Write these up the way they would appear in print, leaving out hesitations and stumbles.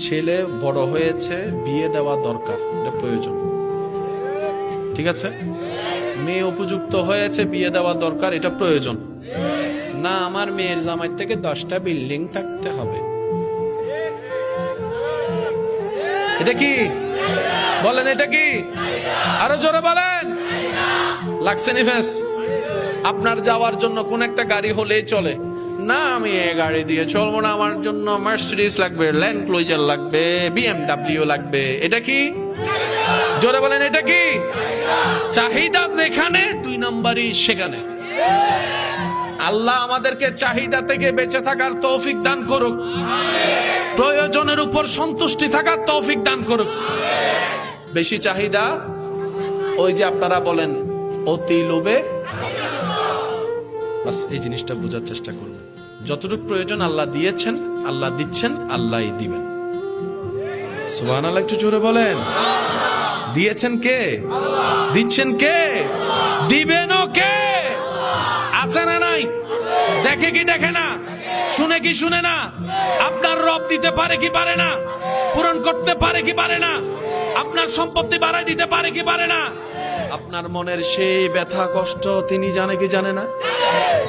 ছেলে বড় হয়েছে, বিয়ে দেওয়া দরকার, এটা প্রয়োজন। ঠিক আছে, মেয়ে উপযুক্ত হয়েছে, বিয়ে দেওয়া দরকার, এটা প্রয়োজন না। আমার মেয়ের জামাই থেকে 10টা বিল্ডিং থাকতে হবে, এটা কি বলেন? এটা কি? আরো জোরে বলেন। লাগছে নিফেস? আপনার যাওয়ার জন্য কোন একটা গাড়ি হলেই চলে না, আমি এই গাড়ি দিয়ে চলবো না, আমার জন্য মার্সিডিজ লাগবে, ল্যান্ড ক্রুজার লাগবে, বিএমডব্লিউ লাগবে, এটা কি? জোরে বলেন, এটা কি? চাহিদা যেখানে 2 নম্বরই সেখানে। আল্লাহ আমাদেরকে চাহিদা থেকে বেঁচে থাকার তৌফিক দান করুক, প্রয়োজনের উপর সন্তুষ্টি থাকার তৌফিক দান করুক। বেশি চাহিদা, ওই যে আপনারা বলেন অতি লোভে, বাস এই জিনিসটা বোঝার চেষ্টা করবেন। যতটুকু প্রয়োজন আল্লাহ দিয়েছেন, আল্লাহ দিচ্ছেন, আল্লাহই দিবেন। সুবহানাল্লাহ, একটু জোরে বলেন। দিয়েছেন কে? দিচ্ছেন কে? দিবেনও কে? আছে না নাই? দেখে কি দেখে না? শুনে কি শুনে না? আপনার রব দিতে পারে কি পারে না? পূরণ করতে পারে কি পারে না? আপনার সম্পত্তি বাড়াই দিতে পারে কি পারে না? আপনার মনের সেই ব্যথা কষ্ট তিনি জানে কি জানে না?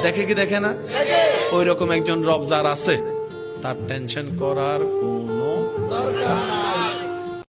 দেখে কি দেখে না? ওই রকম একজন রব যার আছে, তার টেনশন করার কোনো দরকার নাই।